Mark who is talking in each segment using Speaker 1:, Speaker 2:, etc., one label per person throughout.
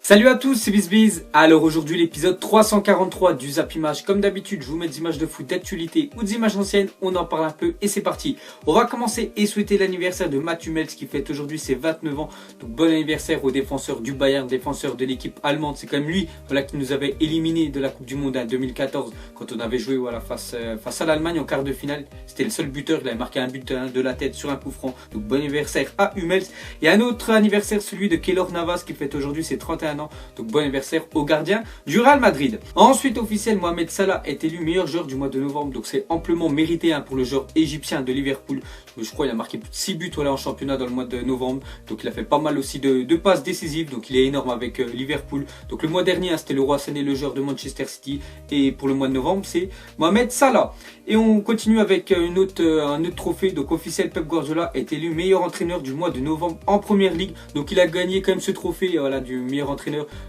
Speaker 1: Salut à tous, c'est BizBiz. Alors aujourd'hui l'épisode 343 du Zap Image. Comme d'habitude, je vous mets des images de foot d'actualité ou des images anciennes, on en parle un peu et c'est parti. On va commencer et souhaiter l'anniversaire de Mats Hummels qui fête aujourd'hui ses 29 ans. Donc bon anniversaire au défenseur du Bayern, défenseur de l'équipe allemande. C'est quand même lui qui nous avait éliminé de la Coupe du Monde en 2014 quand on avait joué face à l'Allemagne en quart de finale. C'était le seul buteur, il avait marqué un but de la tête sur un coup franc. Donc bon anniversaire à Hummels. Et un autre anniversaire, celui de Keylor Navas qui fête aujourd'hui ses 31 ans. Donc bon anniversaire au gardien du Real Madrid. Ensuite officiel, Mohamed Salah est élu meilleur joueur du mois de novembre. Donc c'est amplement mérité pour le joueur égyptien de Liverpool. Je crois qu'il a marqué plus de 6 buts en championnat dans le mois de novembre. Donc il a fait pas mal aussi de passes décisives. Donc il est énorme avec Liverpool. Donc le mois dernier c'était Leroy Sané, le joueur de Manchester City. Et pour le mois de novembre c'est Mohamed Salah. Et on continue avec un autre trophée. Donc officiel, Pep Guardiola est élu meilleur entraîneur du mois de novembre en première ligue. Donc il a gagné quand même ce trophée du meilleur entraîneur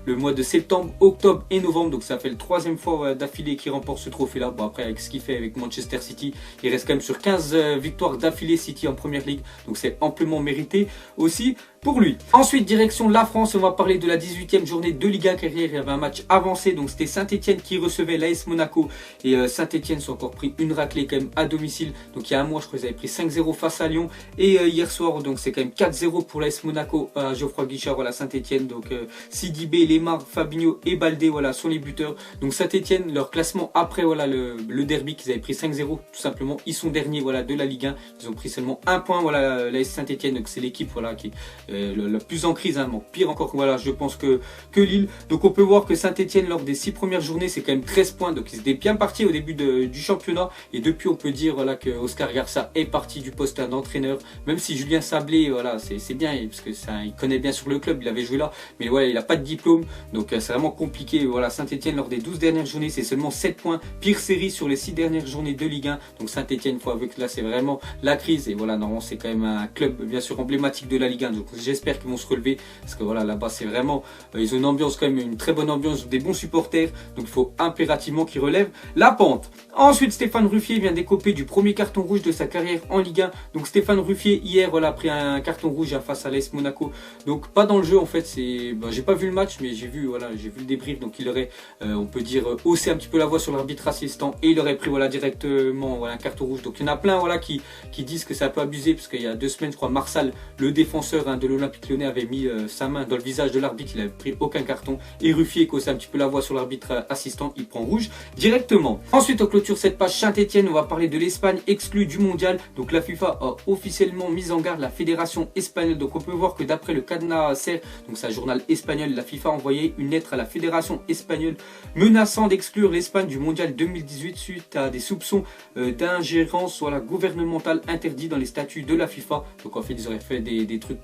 Speaker 1: le mois de septembre, octobre et novembre. Donc ça fait le 3e fois d'affilée qu'il remporte ce trophée là. Bon après avec ce qu'il fait avec Manchester City, il reste quand même sur 15 victoires d'affilée City en première ligue. Donc c'est amplement mérité aussi pour lui. Ensuite direction la France, on va parler de la 18e journée de Ligue 1 carrière. Il y avait un match avancé, donc c'était Saint-Etienne qui recevait l'AS Monaco. Et Saint-Etienne s'est encore pris une raclée quand même à domicile. Donc il y a un mois je crois qu'ils avaient pris 5-0 face à Lyon. Et hier soir donc c'est quand même 4-0 pour l'AS Monaco à Geoffroy Guichard, Saint-Etienne. Donc Sidibé, Lemar, Fabinho et Baldé sont les buteurs. Donc Saint-Etienne, leur classement après le derby qu'ils avaient pris 5-0 tout simplement. Ils sont derniers de la Ligue 1. Ils ont pris seulement un point l'AS Saint-Etienne. Donc c'est l'équipe qui est la plus en crise, pire encore je pense que Lille. Donc on peut voir que Saint-Etienne lors des 6 premières journées c'est quand même 13 points. Donc ils étaient bien partis au début du championnat. Et depuis on peut dire que Oscar Garça est parti du poste d'entraîneur. Même si Julien Sablé c'est bien parce que il connaît bien sur le club, il avait joué là. Mais il n'a pas de diplôme. Donc c'est vraiment compliqué. Saint-Etienne lors des 12 dernières journées c'est seulement 7 points. Pire série sur les 6 dernières journées de Ligue 1. Donc Saint-Etienne, faut avouer que là c'est vraiment la crise. Et normalement c'est quand même un club bien sûr emblématique de la Ligue 1. Donc j'espère qu'ils vont se relever parce que là-bas c'est vraiment ils ont une ambiance quand même, une très bonne ambiance, des bons supporters. Donc il faut impérativement qu'ils relèvent la pente. Ensuite Stéphane Ruffier vient d'écoper du premier carton rouge de sa carrière en Ligue 1. Donc Stéphane Ruffier hier a pris un carton rouge face à l'AS Monaco. Donc pas dans le jeu en fait, j'ai pas vu le match mais j'ai vu le débrief. Donc il aurait on peut dire haussé un petit peu la voix sur l'arbitre assistant et il aurait pris directement un carton rouge. Donc il y en a plein qui disent que ça peut abuser parce qu'il y a 2 semaines je crois Marsal, le défenseur de l'Olympique Lyonnais, avait mis sa main dans le visage de l'arbitre, il n'avait pris aucun carton. Et Ruffier qui haussait un petit peu la voix sur l'arbitre assistant, il prend rouge directement. Ensuite on clôture cette page Saint-Etienne, on va parler de l'Espagne exclue du mondial. Donc la FIFA a officiellement mis en garde la fédération espagnole. Donc on peut voir que d'après le cadenas SER, donc c'est un journal espagnol, la FIFA a envoyé une lettre à la fédération espagnole menaçant d'exclure l'Espagne du mondial 2018 suite à des soupçons d'ingérence gouvernementale interdit dans les statuts de la FIFA. Donc en fait ils auraient fait des trucs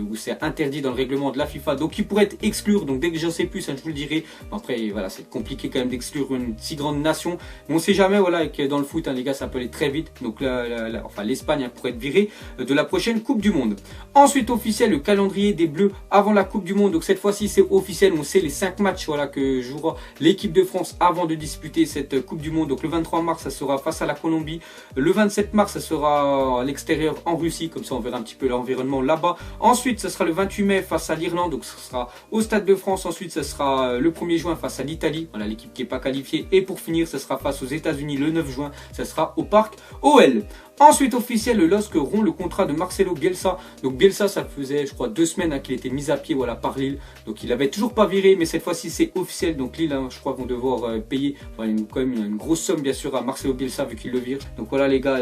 Speaker 1: où c'est interdit dans le règlement de la FIFA, donc ils pourraient être exclure. Donc dès que j'en sais plus je vous le dirai. Après c'est compliqué quand même d'exclure une si grande nation, mais on sait jamais que dans le foot les gars ça peut aller très vite. Donc l'Espagne pourrait être virée de la prochaine Coupe du Monde. Ensuite officiel, le calendrier des Bleus avant la Coupe du Monde. Donc cette fois-ci c'est officiel, on sait les 5 matchs que jouera l'équipe de France avant de disputer cette Coupe du Monde. Donc le 23 mars ça sera face à la Colombie, le 27 mars ça sera à l'extérieur en Russie, comme ça on verra un petit peu l'environnement là-bas. Ensuite ce sera le 28 mai face à l'Irlande, donc ce sera au Stade de France. Ensuite ce sera le 1er juin face à l'Italie, l'équipe qui n'est pas qualifiée. Et pour finir ce sera face aux États-Unis le 9 juin, ce sera au Parc OL. Ensuite officiel, le LOSC rompt le contrat de Marcelo Bielsa. Donc Bielsa ça faisait je crois 2 semaines qu'il était mis à pied par Lille. Donc il avait toujours pas viré, mais cette fois-ci c'est officiel. Donc Lille je crois vont devoir payer quand même une grosse somme bien sûr à Marcelo Bielsa vu qu'il le vire. Donc les gars,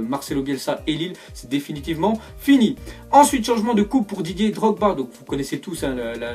Speaker 1: Marcelo Bielsa et Lille c'est définitivement fini. Ensuite changement de coupe pour Didier Drogba. Donc vous connaissez tous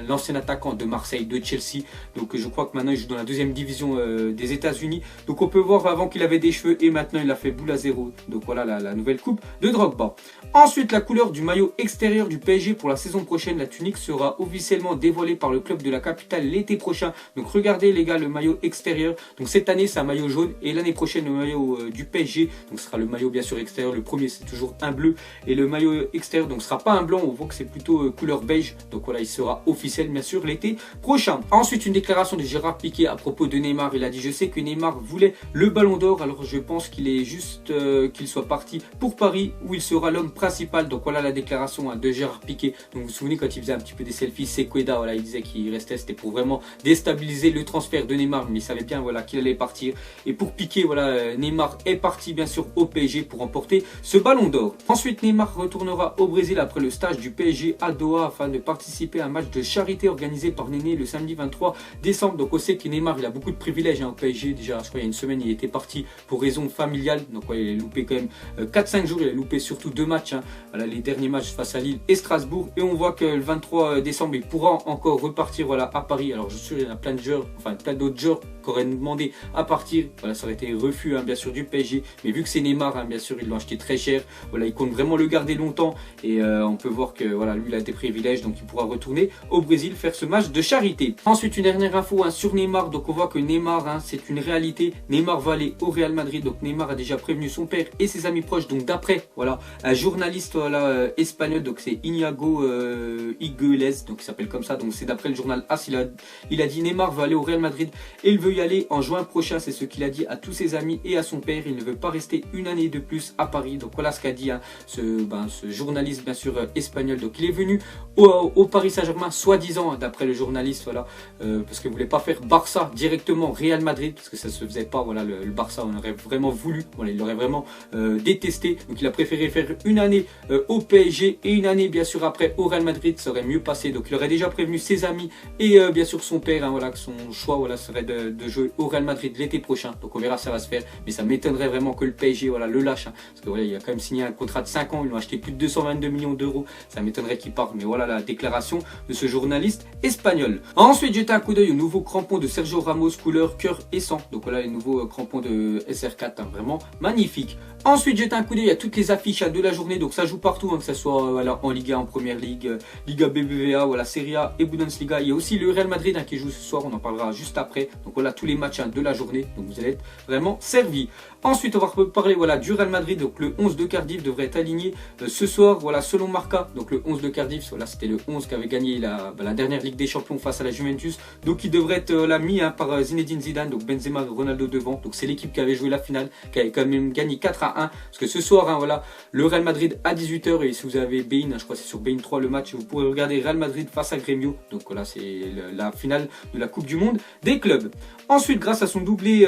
Speaker 1: l'ancien attaquant de Marseille, de Chelsea. Donc je crois que maintenant il joue dans la 2e division des États-Unis. Donc on peut voir avant qu'il avait des cheveux et maintenant il a fait boule à zéro. Donc la nouvelle coupe de Drogba. Ensuite la couleur du maillot extérieur du PSG pour la saison prochaine. La tunique sera officiellement dévoilée par le club de la capitale l'été prochain. Donc regardez les gars, le maillot extérieur. Donc cette année c'est un maillot jaune et l'année prochaine le maillot du PSG. Donc ce sera le maillot bien sûr extérieur. Le premier c'est toujours un bleu et le maillot extérieur donc sera pas un blanc. On voit que c'est plutôt couleur beige. Donc il sera officiel bien sûr l'été prochain. Ensuite une déclaration de Gérard Piqué à propos de Neymar. Il a dit: je sais que Neymar voulait le ballon d'or, alors je pense qu'il est juste qu'il soit pas parti pour Paris où il sera l'homme principal. Donc voilà la déclaration de Gérard Piqué. Donc vous vous souvenez quand il faisait un petit peu des selfies, Sequeda, voilà, il disait qu'il restait, c'était pour vraiment déstabiliser le transfert de Neymar, mais il savait bien voilà qu'il allait partir. Et pour Piqué, voilà, Neymar est parti bien sûr au PSG pour remporter ce ballon d'or. Ensuite, Neymar retournera au Brésil après le stage du PSG à Doha afin de participer à un match de charité organisé par Néné le samedi 23 décembre. Donc on sait que Neymar il a beaucoup de privilèges au PSG. Déjà je crois il y a une semaine il était parti pour raison familiale. Donc ouais, il a loupé quand même 4-5 jours. Il a loupé surtout 2 matchs. Voilà, les derniers matchs face à Lille et Strasbourg. Et on voit que le 23 décembre il pourra encore repartir voilà, à Paris. Alors je suis sûr il y en a plein de joueurs, enfin plein d'autres joueurs qui auraient demandé à partir. Voilà, ça aurait été refus bien sûr du PSG. Mais vu que c'est Neymar, bien sûr ils l'ont acheté très cher. Voilà, il compte vraiment le garder longtemps. Et on peut voir que voilà, lui il a des privilèges. Donc il pourra retourner au Brésil faire ce match de charité. Ensuite une dernière info sur Neymar. Donc on voit que Neymar c'est une réalité. Neymar va aller au Real Madrid. Donc Neymar a déjà prévenu son père et ses amis proches. Donc d'après voilà un journaliste voilà, espagnol. Donc c'est Iñigo Igueles. Donc il s'appelle comme ça. Donc c'est d'après le journal AS. Il a dit Neymar va aller au Real Madrid et il veut y aller en juin prochain. C'est ce qu'il a dit à tous ses amis et à son père. Il ne veut pas rester une année de plus à Paris. Donc voilà ce qu'a dit ce journaliste bien sûr espagnol. Donc il est venu au Paris Saint-Germain soi-disant d'après le journaliste voilà parce qu'il voulait pas faire Barça directement Real Madrid parce que ça se faisait pas voilà le Barça on aurait vraiment voulu voilà il l'aurait vraiment détesté. Donc il a préféré faire une année au PSG et une année bien sûr après au Real Madrid. Ça aurait mieux passé. Donc il aurait déjà prévenu ses amis et bien sûr son père voilà que son choix voilà serait de jouer au Real Madrid l'été prochain. Donc on verra si ça va se faire mais ça m'étonnerait vraiment que le PSG voilà le lâche parce que voilà il a quand même signé un contrat de 5 ans. Ils l'ont acheté plus de 222 millions d'euros. Ça m'étonnerait qu'il parte mais voilà la déclaration de ce journaliste espagnol. Ensuite jetez un coup d'œil au nouveau crampon de Sergio Ramos couleur cœur et sang. Donc voilà les nouveaux crampons de SR4 vraiment magnifique. Ensuite jetez un coup d'œil à toutes les affiches de la journée. Donc ça joue partout que ce soit voilà, en Liga, en Première Ligue, Liga BBVA, voilà, Serie A et Bundesliga. Il y a aussi le Real Madrid qui joue ce soir, on en parlera juste après. Donc voilà tous les matchs de la journée. Donc vous allez être vraiment servis. Ensuite on va parler voilà, du Real Madrid. Donc le 11 de Cardiff devrait être aligné ce soir voilà, selon Marca. Donc le 11 de Cardiff, voilà, c'était le 11 qui avait gagné la dernière Ligue des Champions face à la Juventus. Donc il devrait être mis par Zinedine Zidane. Donc Benzema, Ronaldo devant. Donc c'est l'équipe qui avait joué la finale, qui avait quand même gagné 4-1. Parce que ce soir, voilà, le Real Madrid à 18 h. Et si vous avez Bein, je crois que c'est sur Bein 3 le match, vous pourrez regarder Real Madrid face à Grêmio. Donc voilà, c'est la finale de la Coupe du Monde des clubs. Ensuite, grâce à son doublé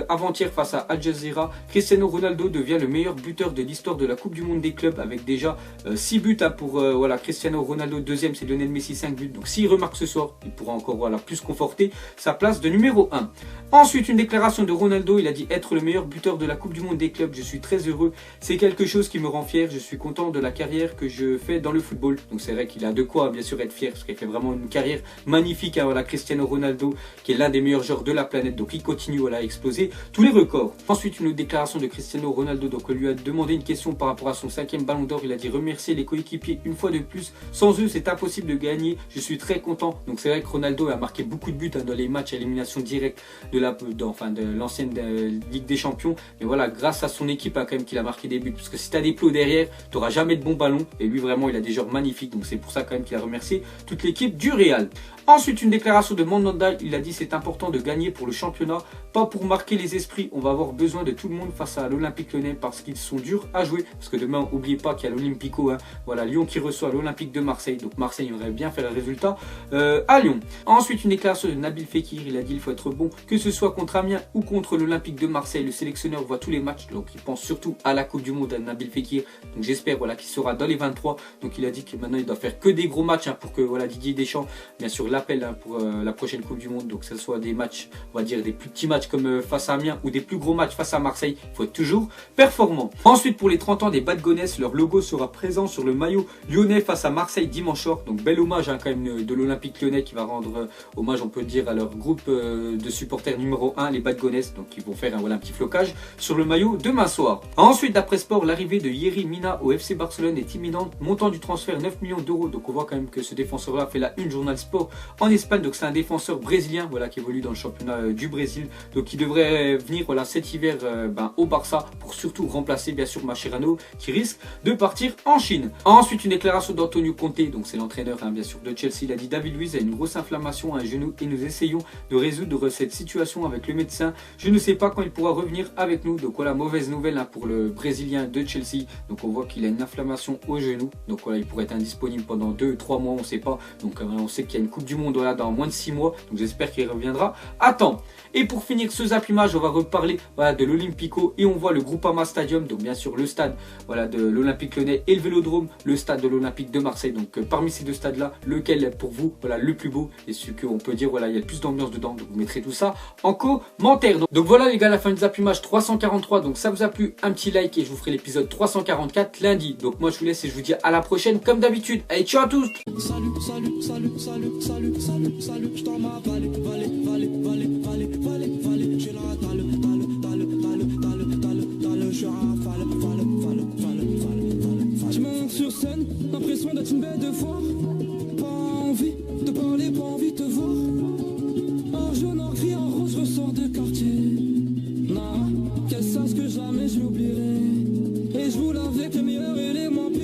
Speaker 1: avant-hier face à Al Jazeera, Cristiano Ronaldo devient le meilleur buteur de l'histoire de la Coupe du Monde des clubs avec déjà 6 buts pour voilà, Cristiano Ronaldo. Deuxième, c'est Lionel Messi, 5 buts. Donc s'il remarque ce soir, il pourra encore voilà, plus conforter sa place de numéro 1. Ensuite, une déclaration de Ronaldo. Il a dit être le meilleur buteur de la Coupe du Monde des clubs. Je suis très heureux. C'est quelque chose qui me rend fier. Je suis content de la carrière que je fais dans le football. Donc c'est vrai qu'il a de quoi bien sûr être fier parce qu'il fait vraiment une carrière magnifique. Voilà, Cristiano Ronaldo qui est l'un des meilleurs joueurs de la planète. Donc il continue voilà, à exploser tous les records. Ensuite, une déclaration de Cristiano Ronaldo. Donc on lui a demandé une question par rapport à son 5e ballon d'or. Il a dit remercier les coéquipiers une fois de plus. Sans eux, c'est impossible de gagner. Je suis très content. Donc c'est vrai que Ronaldo a marqué beaucoup de buts dans les matchs à élimination directe de l'ancienne Ligue des Champions. Mais voilà, grâce à son équipe quand même qu'il a marqué des buts. Parce que si tu as des plots derrière, tu n'auras jamais de bons ballons. Et lui vraiment, il a des joueurs magnifiques. Donc c'est pour ça quand même qu'il a remercié toute l'équipe du Real. Ensuite, une déclaration de Mandanda. Il a dit c'est important de gagner pour le championnat, pas pour marquer les esprits. On va avoir besoin de tout le monde face à l'Olympique Lyonnais parce qu'ils sont durs à jouer. Parce que demain, n'oubliez pas qu'il y a l'Olympico. Voilà, Lyon qui reçoit l'Olympique de Marseille. Donc Marseille aimerait bien faire le résultat à Lyon. Ensuite, une déclaration de Nabil Fekir. Il a dit il faut être bon, que ce soit contre Amiens ou contre l'Olympique de Marseille. Le sélectionneur voit tous les matchs. Donc il pense surtout à la Coupe du Monde à Nabil Fekir. Donc j'espère voilà, qu'il sera dans les 23. Donc il a dit que maintenant il doit faire que des gros matchs pour que voilà, Didier Deschamps, bien sûr, l'appelle pour la prochaine Coupe du Monde. Donc que ce soit des matchs, on va dire des plus petits matchs comme face à Amiens ou des plus gros matchs face à Marseille. Il faut être toujours performant. Ensuite, pour les 30 ans des Bad Gonesse, leur logo sera présent sur le maillot lyonnais face à Marseille dimanche soir. Donc bel hommage quand même de l'Olympique Lyonnais qui va rendre hommage, on peut dire, à leur groupe de supporters numéro 1, les Bad Gonesse. Donc ils vont faire voilà, un petit flocage sur le maillot demain soir. Ensuite, d'après Sport, l'arrivée de Yerry Mina au FC Barcelone est imminente. Montant du transfert 9 millions d'euros. Donc on voit quand même que ce défenseur-là fait la une Journal Sport en Espagne. Donc c'est un défenseur brésilien voilà, qui évolue dans le championnat du Brésil. Donc il devrait venir voilà, cet hiver au Barça pour surtout remplacer bien sûr Mascherano qui risque de partir en Chine. Ensuite, une déclaration d'Antonio Conte, donc c'est l'entraîneur bien sûr de Chelsea. Il a dit: David Luiz a une grosse inflammation à un genou et nous essayons de résoudre cette situation avec le médecin. Je ne sais pas quand il pourra revenir avec nous. Donc voilà, mauvaise nouvelle pour le Brésilien de Chelsea. Donc on voit qu'il a une inflammation au genou. Donc voilà, il pourrait être indisponible pendant 2-3 mois, on ne sait pas. Donc on sait qu'il y a une Coupe du Monde dans moins de 6 mois. Donc j'espère qu'il reviendra à temps. Et pour finir ce Zap Image, on va reparler de l'Olympico et on voit le Groupama Stadium, donc bien sûr le stade de l'Olympique Lyonnais et le Vélodrome, le stade de l'Olympique de Marseille. Donc parmi ces deux stades là, lequel est pour vous le plus beau et ce qu'on peut dire il y a le plus d'ambiance dedans. Donc vous mettrez tout ça en commentaire. Donc voilà les gars, la fin du Zap Image 343. Donc ça vous a plu, un petit like et je vous ferai l'épisode 344 lundi. Donc moi je vous laisse et je vous dis à la prochaine comme d'habitude. Allez, ciao à tous. Salut, salut, salut, salut, salut, salut, salut, je t'en m'avale, j'ai la je monte sur scène, l'impression d'être une bête de foire. Pas envie de parler, pas envie de te voir. En jaune, en gris, en rose, je ressors de quartier. Non, qu'elle sache que jamais je l'oublierai. Et je roule avec les meilleurs et les moins pires.